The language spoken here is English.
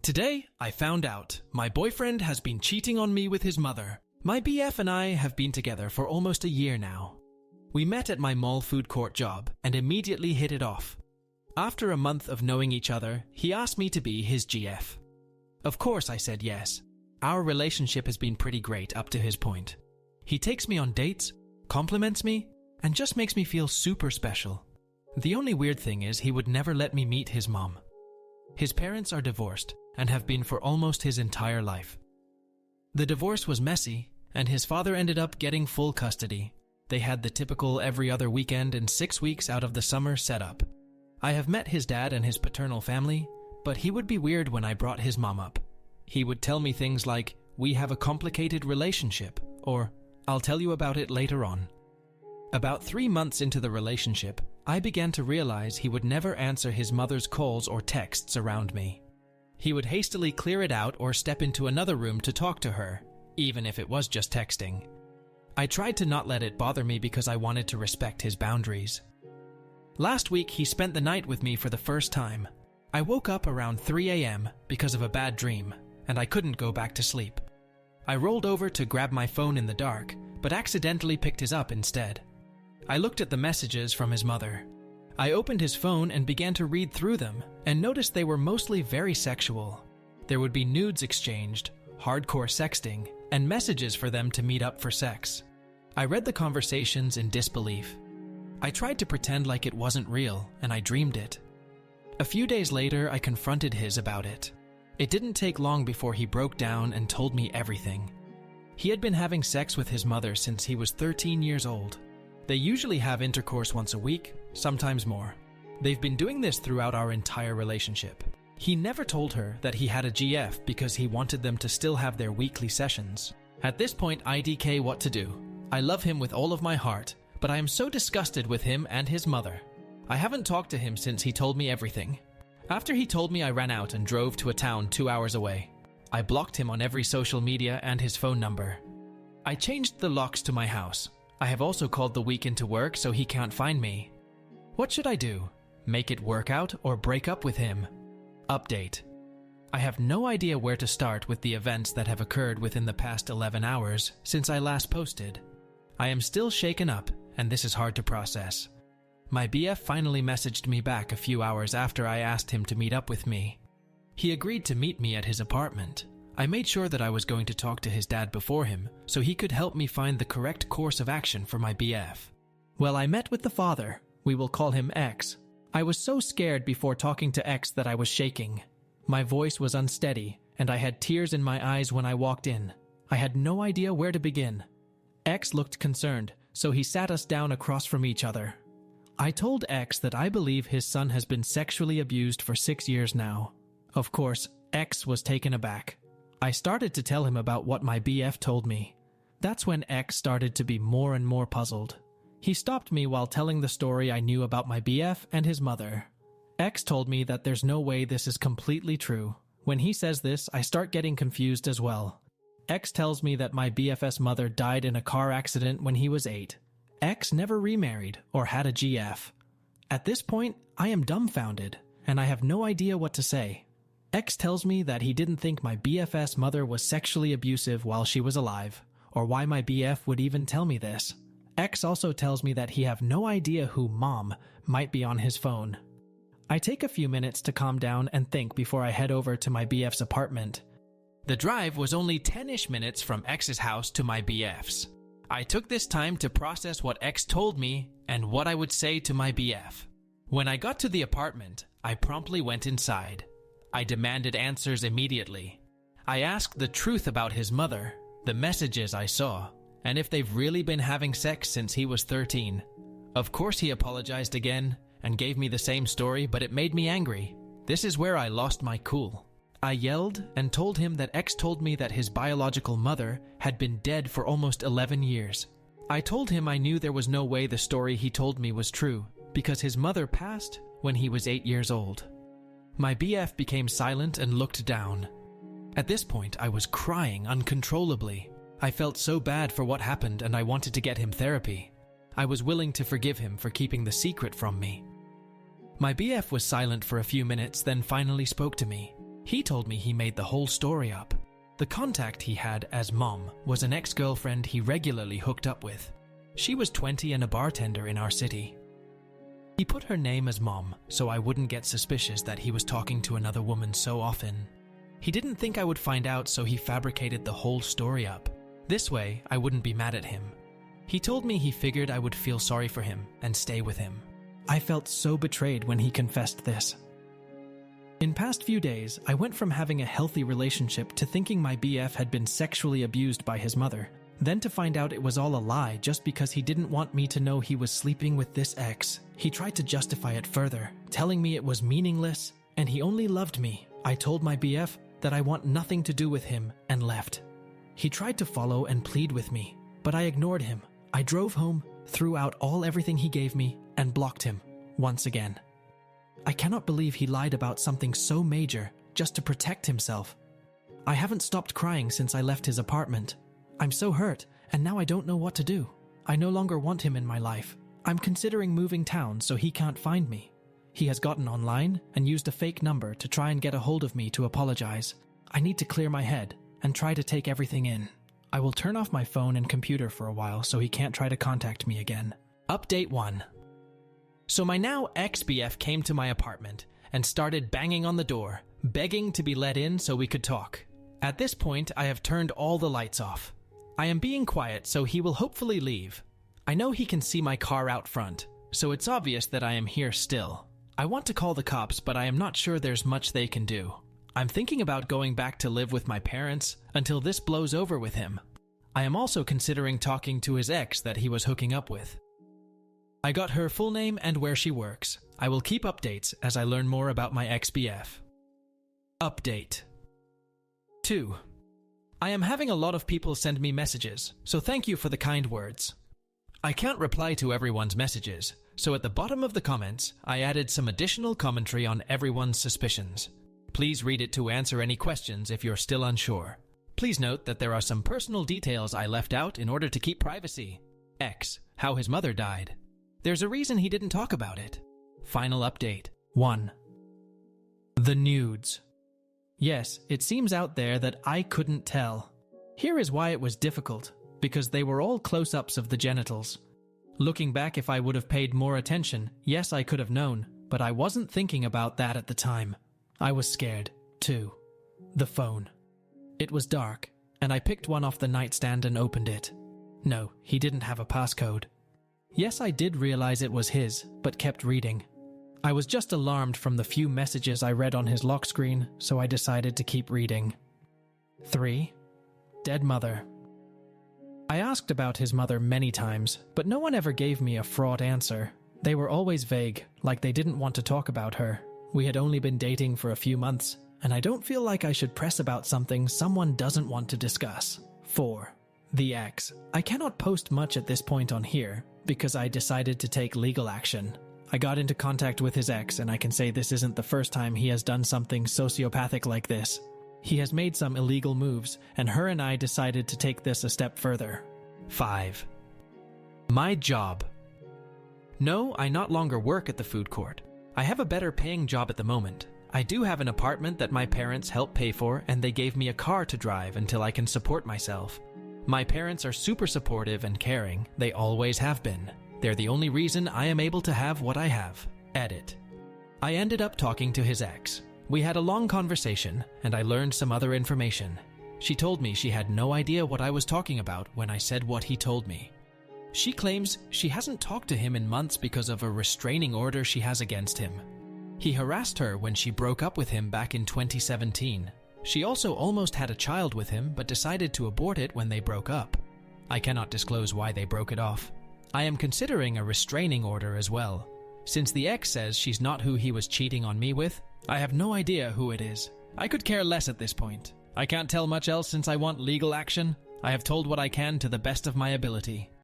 Today, I found out my boyfriend has been cheating on me with his mother. My BF and I have been together for almost a year now. We met at my mall food court job and immediately hit it off. After a month of knowing each other, he asked me to be his GF. Of course, I said yes. Our relationship has been pretty great up to his point. He takes me on dates, compliments me, and just makes me feel super special. The only weird thing is he would never let me meet his mom. His parents are divorced and have been for almost his entire life. The divorce was messy, and his father ended up getting full custody. They had the typical every other weekend and 6 weeks out of the summer setup. I have met his dad and his paternal family, but he would be weird when I brought his mom up. He would tell me things like, "We have a complicated relationship," or "I'll tell you about it later on." About 3 months into the relationship, I began to realize he would never answer his mother's calls or texts around me. He would hastily clear it out or step into another room to talk to her, even if it was just texting. I tried to not let it bother me because I wanted to respect his boundaries. Last week, he spent the night with me for the first time. I woke up around 3 a.m. because of a bad dream, and I couldn't go back to sleep. I rolled over to grab my phone in the dark, but accidentally picked his up instead. I looked at the messages from his mother. I opened his phone and began to read through them, and noticed they were mostly very sexual. There would be nudes exchanged, hardcore sexting, and messages for them to meet up for sex. I read the conversations in disbelief. I tried to pretend like it wasn't real, and I dreamed it. A few days later, I confronted his about it. It didn't take long before he broke down and told me everything. He had been having sex with his mother since he was 13 years old. They usually have intercourse once a week, sometimes more. They've been doing this throughout our entire relationship. He never told her that he had a GF because he wanted them to still have their weekly sessions. At this point, I DK what to do. I love him with all of my heart, but I am so disgusted with him and his mother. I haven't talked to him since he told me everything. After he told me, I ran out and drove to a town 2 hours away. I blocked him on every social media and his phone number. I changed the locks to my house. I have also called the weekend to work so he can't find me. What should I do? Make it work out or break up with him? Update. I have no idea where to start with the events that have occurred within the past 11 hours since I last posted. I am still shaken up, and this is hard to process. My BF finally messaged me back a few hours after I asked him to meet up with me. He agreed to meet me at his apartment. I made sure that I was going to talk to his dad before him, so he could help me find the correct course of action for my BF. Well, I met with the father. We will call him X. I was so scared before talking to X that I was shaking. My voice was unsteady, and I had tears in my eyes when I walked in. I had no idea where to begin. X looked concerned, so he sat us down across from each other. I told X that I believe his son has been sexually abused for 6 years now. Of course, X was taken aback. I started to tell him about what my BF told me. That's when X started to be more and more puzzled. He stopped me while telling the story I knew about my BF and his mother. X told me that there's no way this is completely true. When he says this, I start getting confused as well. X tells me that my BF's mother died in a car accident when he was 8. X never remarried or had a GF. At this point, I am dumbfounded, and I have no idea what to say. X tells me that he didn't think my BF's mother was sexually abusive while she was alive, or why my BF would even tell me this. X also tells me that he have no idea who Mom might be on his phone. I take a few minutes to calm down and think before I head over to my BF's apartment. The drive was only 10-ish minutes from X's house to my BF's. I took this time to process what X told me and what I would say to my BF. When I got to the apartment, I promptly went inside. I demanded answers immediately. I asked the truth about his mother, the messages I saw, and if they've really been having sex since he was 13. Of course he apologized again and gave me the same story, but it made me angry. This is where I lost my cool. I yelled and told him that X told me that his biological mother had been dead for almost 11 years. I told him I knew there was no way the story he told me was true, because his mother passed when he was 8 years old. My BF became silent and looked down. At this point, I was crying uncontrollably. I felt so bad for what happened and I wanted to get him therapy. I was willing to forgive him for keeping the secret from me. My BF was silent for a few minutes, then finally spoke to me. He told me he made the whole story up. The contact he had as Mom was an ex-girlfriend he regularly hooked up with. She was 20 and a bartender in our city. He put her name as Mom so I wouldn't get suspicious that he was talking to another woman so often. He didn't think I would find out, so he fabricated the whole story up. This way, I wouldn't be mad at him. He told me he figured I would feel sorry for him and stay with him. I felt so betrayed when he confessed this. In past few days, I went from having a healthy relationship to thinking my BF had been sexually abused by his mother, then to find out it was all a lie just because he didn't want me to know he was sleeping with this ex. He tried to justify it further, telling me it was meaningless and he only loved me. I told my BF that I want nothing to do with him and left. He tried to follow and plead with me, but I ignored him. I drove home, threw out everything he gave me, and blocked him once again. I cannot believe he lied about something so major just to protect himself. I haven't stopped crying since I left his apartment. I'm so hurt, and now I don't know what to do. I no longer want him in my life. I'm considering moving town so he can't find me. He has gotten online and used a fake number to try and get a hold of me to apologize. I need to clear my head and try to take everything in. I will turn off my phone and computer for a while so he can't try to contact me again. Update 1. So my now ex-BF came to my apartment and started banging on the door, begging to be let in so we could talk. At this point, I have turned all the lights off. I am being quiet so he will hopefully leave. I know he can see my car out front, so it's obvious that I am here still. I want to call the cops, but I am not sure there's much they can do. I'm thinking about going back to live with my parents until this blows over with him. I am also considering talking to his ex that he was hooking up with. I got her full name and where she works. I will keep updates as I learn more about my ex-BF. Update 2. I am having a lot of people send me messages, so thank you for the kind words. I can't reply to everyone's messages, so at the bottom of the comments, I added some additional commentary on everyone's suspicions. Please read it to answer any questions if you're still unsure. Please note that there are some personal details I left out in order to keep privacy. X, how his mother died. There's a reason he didn't talk about it. Final update 1. The nudes. Yes, it seems out there that I couldn't tell. Here is why it was difficult, because they were all close-ups of the genitals. Looking back, if I would have paid more attention, yes, I could have known, but I wasn't thinking about that at the time. I was scared, too. The phone. It was dark, and I picked one off the nightstand and opened it. No, he didn't have a passcode. Yes, I did realize it was his, but kept reading. I was just alarmed from the few messages I read on his lock screen, so I decided to keep reading. 3. Dead mother. I asked about his mother many times, but no one ever gave me a fraught answer. They were always vague, like they didn't want to talk about her. We had only been dating for a few months, and I don't feel like I should press about something someone doesn't want to discuss. 4. The ex. I cannot post much at this point on here, because I decided to take legal action. I got into contact with his ex, and I can say this isn't the first time he has done something sociopathic like this. He has made some illegal moves, and her and I decided to take this a step further. 5. My job. No, I no longer work at the food court. I have a better paying job at the moment. I do have an apartment that my parents helped pay for, and they gave me a car to drive until I can support myself. My parents are super supportive and caring. They always have been. They're the only reason I am able to have what I have. Edit. I ended up talking to his ex. We had a long conversation, and I learned some other information. She told me she had no idea what I was talking about when I said what he told me. She claims she hasn't talked to him in months because of a restraining order she has against him. He harassed her when she broke up with him back in 2017. She also almost had a child with him but decided to abort it when they broke up. I cannot disclose why they broke it off. I am considering a restraining order as well. Since the ex says she's not who he was cheating on me with, I have no idea who it is. I could care less at this point. I can't tell much else since I want legal action. I have told what I can to the best of my ability.